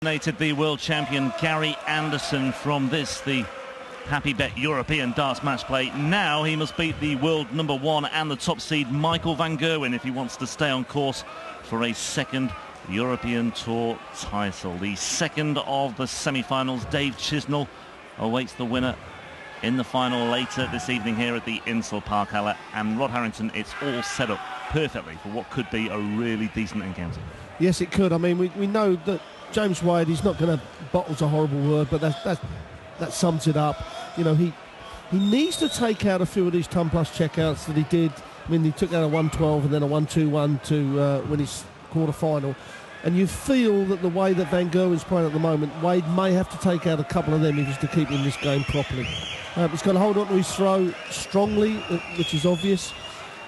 eliminated the world champion Gary Anderson from this, the Happy Bet European Darts Match Play. Now he must beat the world #1 and the top seed Michael van Gerwen if he wants to stay on course for a second European Tour title. The second of the semi-finals. Dave Chisnell awaits the winner in the final later this evening here at the Insel Park Halle. And Rod Harrington, it's all set up perfectly for what could be a really decent encounter. Yes, it could. I mean, we know that James Wade, he's not going to, bottle's a horrible word, but that sums it up. You know, he needs to take out a few of these ton-plus checkouts that he did. I mean, he took out a 112 and then a 121 to win his quarter-final. And you feel that the way that Van Gerwen's playing at the moment, Wade may have to take out a couple of them if he's to keep in this game properly. He's got to hold on to his throw strongly, which is obvious.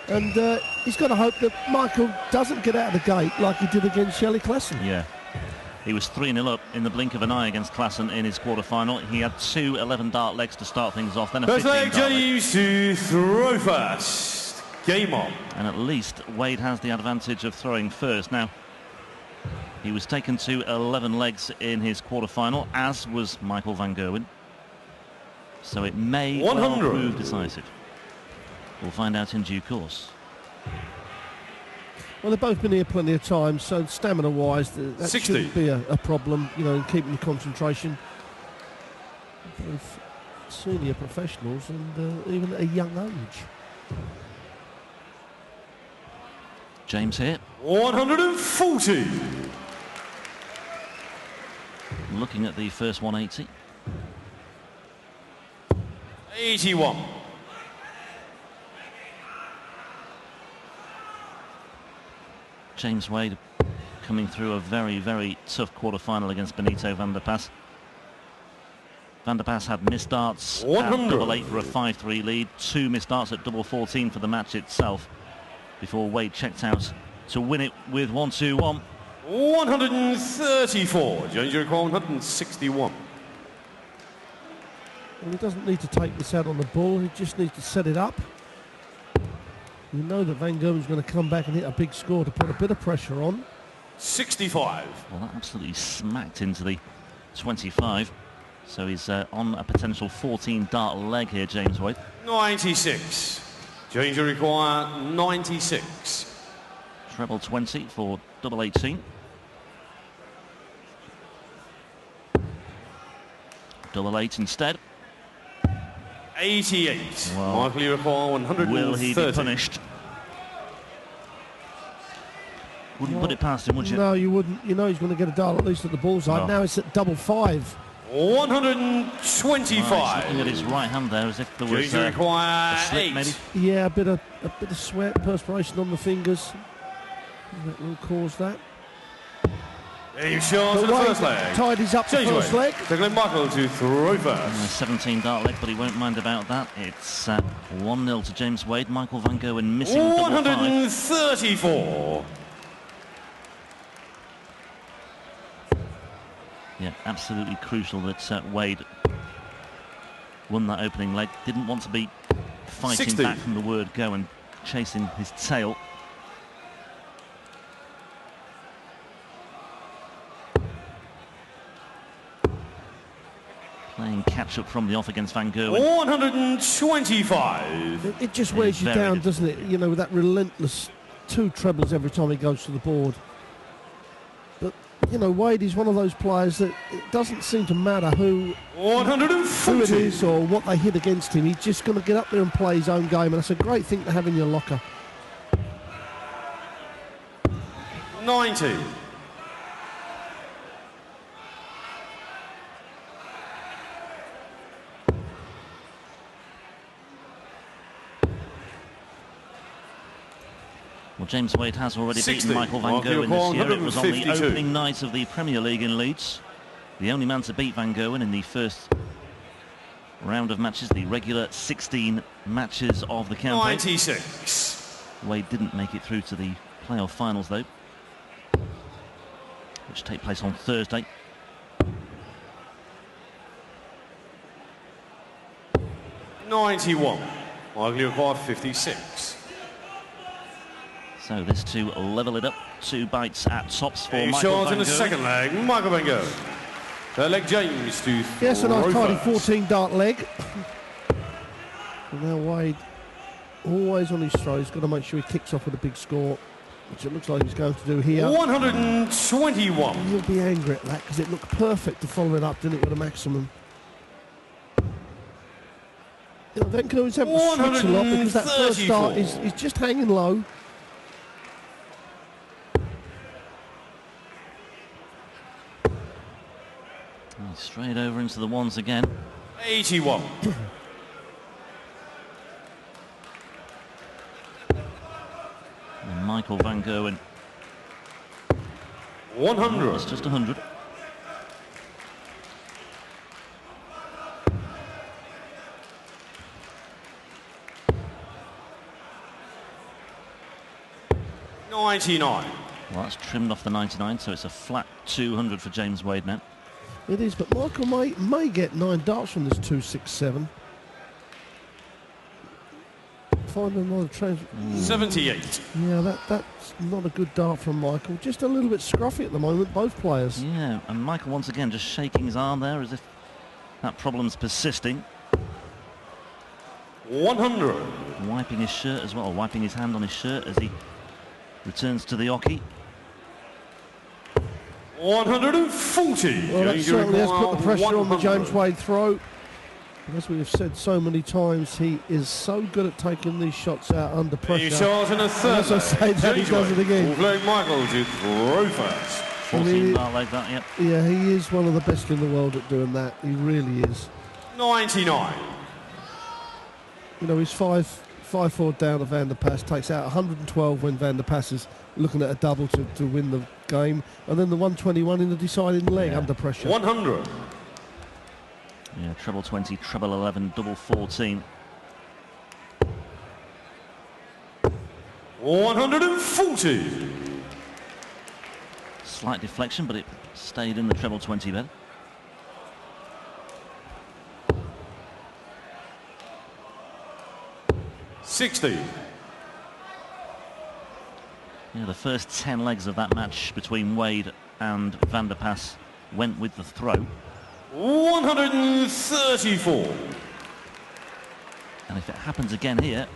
And he's got to hope that Michael doesn't get out of the gate like he did against Shelley Klassen. Yeah. He was 3-0 up in the blink of an eye against Klassen in his quarter-final. He had two 11-dart legs to start things off, then a 15-dart leg. James to throw first. Game on. And at least Wade has the advantage of throwing first. Now, he was taken to 11 legs in his quarter-final, as was Michael van Gerwen. So it may well prove decisive. We'll find out in due course. Well, they've both been here plenty of times, so stamina-wise, that 60. shouldn't be a problem, you know, in keeping the concentration. Both senior professionals and even at a young age. James here. 140. Looking at the first 180. 81. James Wade coming through a very, very tough quarter-final against Benito van der Pas. Van der Pas had missed darts at double 8 for a 5-3 lead, two missed darts at double 14 for the match itself, before Wade checked out to win it with 1-2-1. 134. James require 161. Well, he doesn't need to take this out on the ball, he just needs to set it up. You know that Van Gerwen's going to come back and hit a big score to put a bit of pressure on. 65. Well, that absolutely smacked into the 25. So he's on a potential 14-dart leg here, James Wade. 96. James require 96. Treble 20 for double 18. Double 8 instead. 88. Well, Michael, you require 130. Will he be punished? Wouldn't put it past him, would you? No, you wouldn't. You know he's going to get a dart at least at the bullseye. Oh. Now it's at double 5. 125. Well, looking at his right hand there as if there was a slip, 8. maybe. Yeah, a bit of sweat, perspiration on the fingers. That will cause that. He's shot to the first leg. Tied his up the first leg. Taking Michael to throw first. 17-dart leg, but he won't mind about that. It's 1-0 to James Wade. Michael van Gerwen missing double 5. 134. Yeah, absolutely crucial that Wade won that opening leg. Didn't want to be fighting 60. back from the word go and chasing his tail. Playing catch-up from the off against Van Gerwen. 125. It just wears you down, good, doesn't it? You know, with that relentless two trebles every time he goes to the board. But, you know, Wade is one of those players that it doesn't seem to matter who it is or what they hit against him. He's just going to get up there and play his own game, and that's a great thing to have in your locker. 90. Well, James Wade has already 60. beaten Michael van Gerwen this year. It was on the opening night of the Premier League in Leeds. The only man to beat Van Gerwen in the first round of matches, the regular 16 matches of the campaign. 96. Wade didn't make it through to the playoff finals, though, which take place on Thursday. 91. Michael, you require 56. So this to level it up. 2 bites at tops for He's Michael shot van in the Gerwen. second leg. Michael van Gerwen. Leg James to Yes, a nice throw tidy first. 14 dart leg. And now Wade, always on his throw. He's got to make sure he kicks off with a big score, which it looks like he's going to do here. 121. He'll be angry at that because it looked perfect to follow it up, didn't it, with a maximum. You know, then can always have to switch a lot because that first start is just hanging low. Straight over into the ones again. 81. And Michael van Gerwen. 100. It's just 100. $99. Well, that's trimmed off the 99, so it's a flat 200 for James Wade now. It is, but Michael may get 9 darts from this 267. Find another trans. 78. Yeah, that's not a good dart from Michael. Just a little bit scruffy at the moment, both players. Yeah, and Michael once again just shaking his arm there as if that problem's persisting. 100. Wiping his shirt as well, wiping his hand on his shirt as he returns to the oche. 140. Well, that certainly has put the pressure on the 100. James Wade throw. And as we have said so many times, he is so good at taking these shots out under pressure. A shot and a third. As I say that, he does it again. Full-leg Michael to throw first. 14 bar leg that, yep. Yeah, he is one of the best in the world at doing that. He really is. 99. You know, he's 5-4 down to Van der Pas, takes out 112 when Van der Pas is looking at a double to win the game, and then the 121 in the deciding leg under pressure. 100. Yeah, treble 20, treble 11, double 14. 140. Slight deflection, but it stayed in the treble 20 bed. $60. Yeah, the first 10 legs of that match between Wade and Van der Pas went with the throw. 134. And if it happens again here,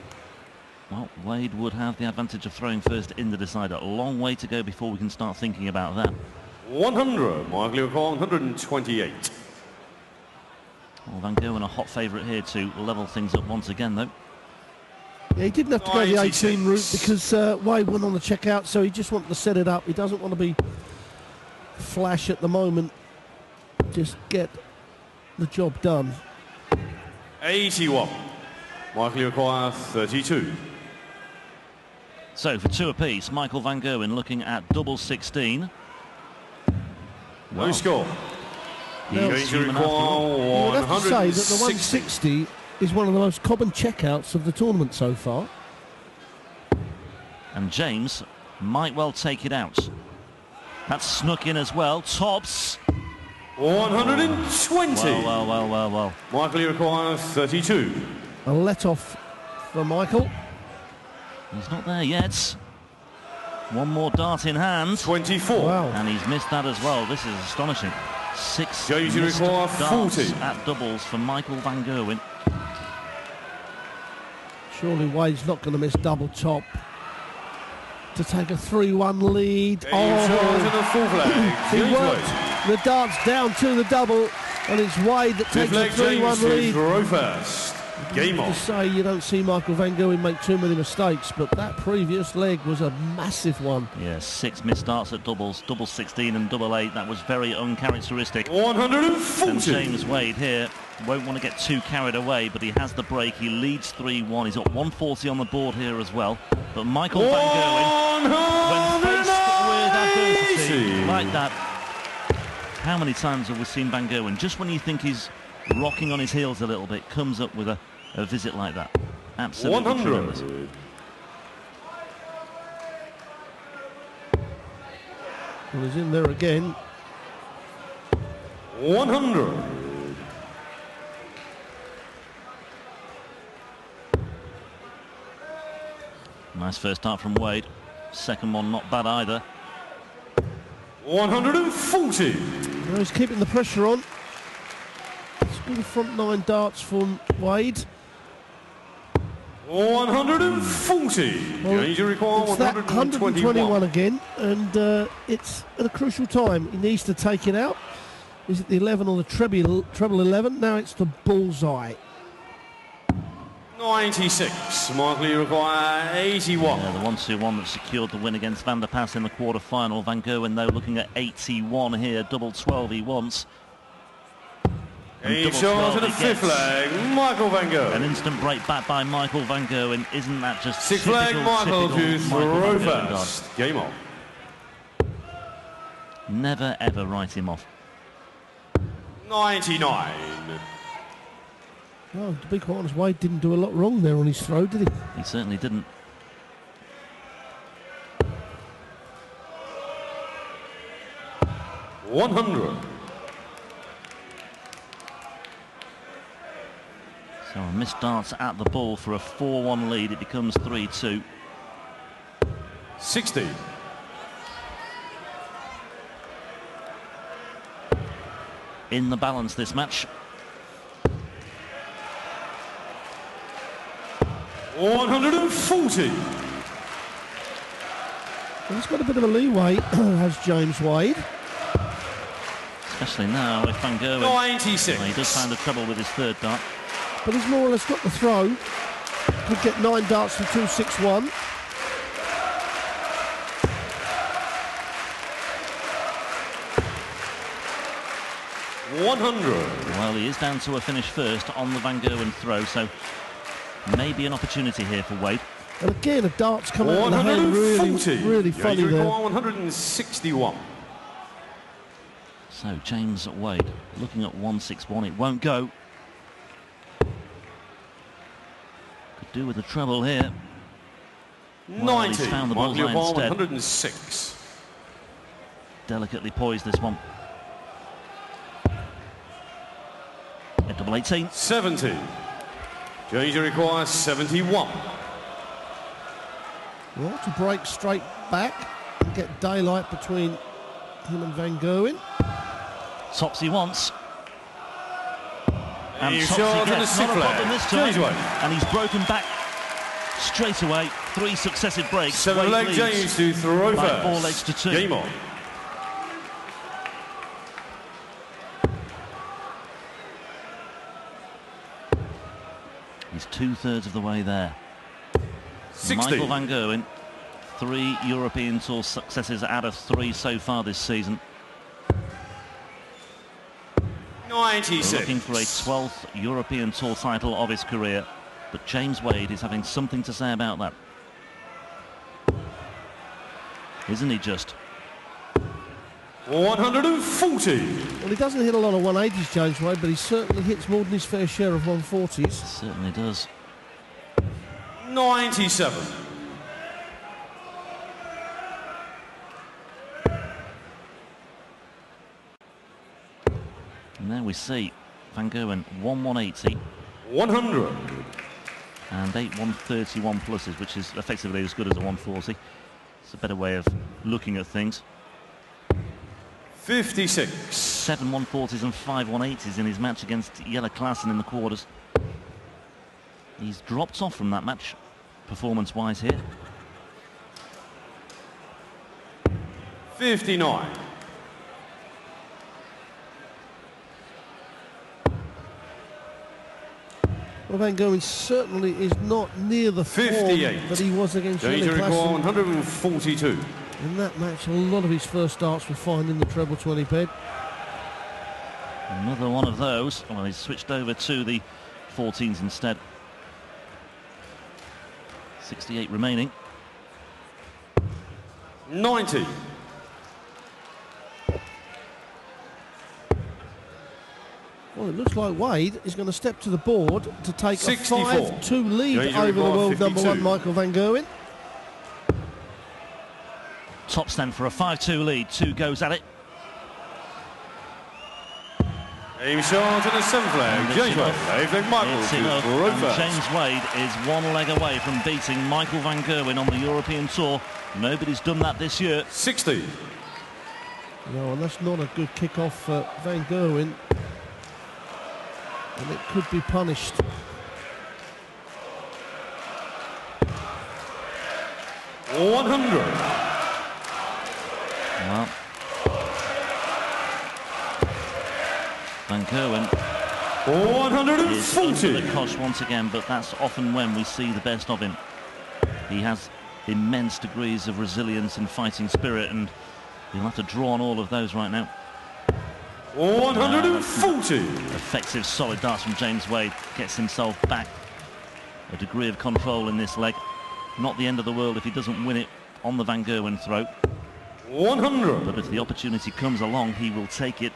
well, Wade would have the advantage of throwing first in the decider. A long way to go before we can start thinking about that. 100. Michael O'Connor, 128. Well, Van Gerwen a hot favourite here to level things up once again, though. Yeah, he didn't have to go the 18 route because Wade went on the checkout, so he just wanted to set it up. He doesn't want to be flash at the moment. Just get the job done. 81. Michael O'Connor, 32. So for 2 apiece, Michael van Gerwen looking at double 16. No score. He's Going to human after all. require You would have to say that the 160. 160 is one of the most common checkouts of the tournament so far. And James might well take it out. That's snuck in as well. Tops. 120. Well. Michael O'Connor, 32. A let-off for Michael. He's not there yet. One more dart in hand. 24. Wow. And he's missed that as well. This is astonishing. 6 Going to missed require darts 40. at doubles for Michael van Gerwen. Surely Wade's not going to miss double top to take a 3-1 lead. A shot and a full flag. He James worked the darts down to the double, and it's Wade that takes Fifth a leg, James 3-1 to lead. throw first. Game To on. say you don't see Michael van Gerwen make too many mistakes, but that previous leg was a massive one. Yeah, 6 missed darts at doubles, double 16 and double 8. That was very uncharacteristic. 140. And James Wade here won't want to get too carried away, but he has the break. He leads 3-1. He's got 140 on the board here as well. But Michael van Gerwen, when faced with adversity like that, how many times have we seen van Gerwen, just when you think he's rocking on his heels a little bit, comes up with a visit like that? Absolutely 100. tremendous. Well, he's in there again. 100. Nice first start from Wade. Second one not bad either. 140. Now he's keeping the pressure on. It's good front 9 darts from Wade. 140. Well, Danger required it's that 121 again, and it's at a crucial time. He needs to take it out. Is it the 11 or the treble 11? Now it's the bullseye. 96. Michael, you require 81. Yeah, the 1-2-1 that secured the win against Van der Pas in the quarter-final. Van Gerwen, though, looking at 81 here. Double 12 he wants. He shot to the fifth leg, Michael Van Gerwen. An instant break back by Michael Van Gerwen. Isn't that just sixth leg, Michael to throw first. Game on. Never, ever write him off. 99. Well, to be quite honest, Wade didn't do a lot wrong there on his throw, did he? He certainly didn't. $100. So a missed darts at the ball for a 4-1 lead. It becomes 3-2. 60. In the balance this match. 140. Well, he's got a bit of a leeway, has James Wade. Especially now if Van Gerwen... 96. Well, he does find the trouble with his third dart. But he's more or less got the throw. Could get 9 darts to 261. $100. Well, he is down to a finish first on the Van Gerwen throw, so maybe an opportunity here for Wade. And again, a dart's come out of the hand really funny there. 161. So James Wade looking at 161. It won't go. Could do with the treble here. Well, 90. he's found the bullseye instead. 106. Delicately poised this one. At double 18. 70. Danger requires 71. Well, to break straight back and get daylight between him and Van Gerwen. Tops he wants. And He's tops he shot to the gets. Not a sixth problem leg. this time. James Wade. And he's broken back straight away. 3 successive breaks. 7 leg leads James to throw by first. 4 legs to 2. Game on. He's 2/3 of the way there. 60. Michael Van Gerwen, 3 European Tour successes out of 3 so far this season. 96. Looking for a 12th European Tour title of his career. But James Wade is having something to say about that. Isn't he just? 140. Well, he doesn't hit a lot of 180s, James Wade, but he certainly hits more than his fair share of 140s. Certainly does. 97. And there we see Van Gerwen 1-180 100. and 8 131 pluses, which is effectively as good as a 140. It's a better way of looking at things. 56. 7 140s and 5 180s in his match against Jelle Klaassen in the quarters. He's dropped off from that match performance-wise here. 59. Well, Van Gerwen certainly is not near the form 58. that he was against Danger Jelle required Klaassen. 142. In that match, a lot of his first darts were finding the treble 20 bed. Another one of those. Well, he's switched over to the 14s instead. 68 remaining. 90. Well, it looks like Wade is going to step to the board to take 64. a 5-2 lead Danger over the required world number 52. one, Michael Van Gerwen. Top stand for a 5-2 lead. 2 goes at it. Aim shot in the 7th leg. James Wade. 8th leg Michael It's to enough, throw and first. James Wade is 1 leg away from beating Michael Van Gerwen on the European Tour. Nobody's done that this year. 60. No, and that's not a good kick-off for Van Gerwen. And it could be punished. $100. Well, Van Gerwen is under the cosh once again, but that's often when we see the best of him. He has immense degrees of resilience and fighting spirit, and he'll have to draw on all of those right now. 140. Effective, solid darts from James Wade. Gets himself back a degree of control in this leg. Not the end of the world if he doesn't win it on the Van Gerwen throat. 100. But if the opportunity comes along, he will take it.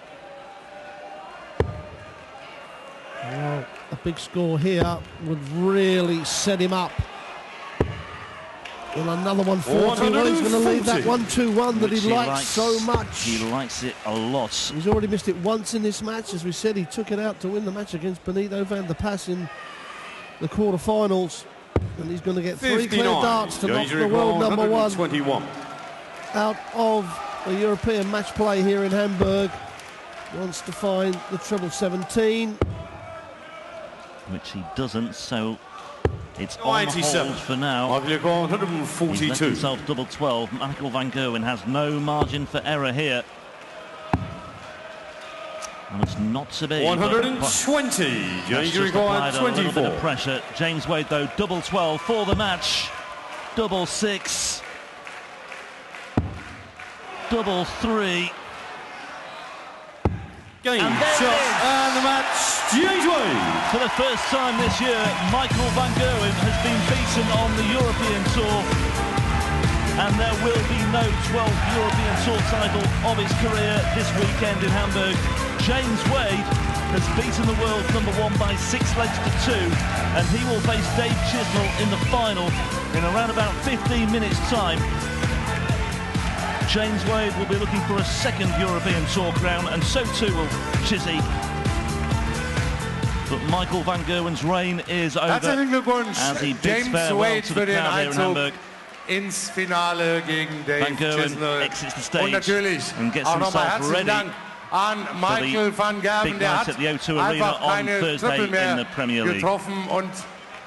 Well, a big score here would really set him up. Well, another 140. Well, he's going to leave that 1-2-1 that he likes so much. He likes it a lot. He's already missed it once in this match. As we said, he took it out to win the match against Benito van der Pas in the quarterfinals. And he's going to get 3 clear darts to knock the world number 1 out of the European match play here in Hamburg. Wants to find the treble 17. Which he doesn't, so it's on hold for now. He's left himself double 12. Michael Van Gerwen has no margin for error here. And it's not to be. 120. James required 24. A little bit of pressure. James Wade, though, double 12 for the match. Double 6. Double 3. Game shot and the match, James Wade. For the first time this year, Michael Van Gerwen has been beaten on the European Tour, and there will be no 12th European Tour title of his career this weekend in Hamburg. James Wade has beaten the world number 1 by 6 legs to 2, and he will face Dave Chisnell in the final in around about 15 minutes' time. James Wade will be looking for a second European Tour crown, and so too will Chizzy. But Michael Van Gerwen's reign is over as he bids farewell to the crowd here in Hamburg. Ins Finale gegen Dave Van Gerwen exits the stage and gets himself ready an Michael Van Gerwen, der hat einfach keine Triple mehr getroffen und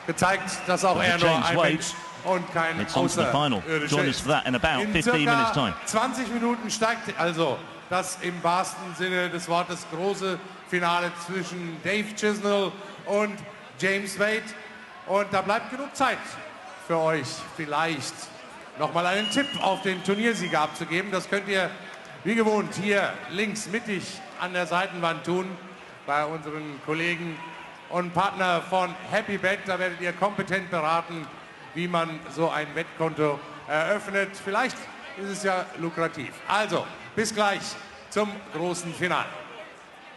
gezeigt, dass auch er nur ein Mensch und kein Außerirdischer ist. In circa 20 Minuten steigt also das im wahrsten Sinne des Wortes große Finale zwischen Dave Chisnell und James Wade. Und da bleibt genug Zeit für euch, vielleicht nochmal einen Tipp auf den Turniersieger abzugeben. Das könnt ihr wie gewohnt hier links mittig an der Seitenwand tun bei unseren Kollegen und Partner von Happy Bet. Da werdet ihr kompetent beraten, wie man so ein Wettkonto eröffnet. Vielleicht ist es ja lukrativ. Also, bis gleich zum großen Finale.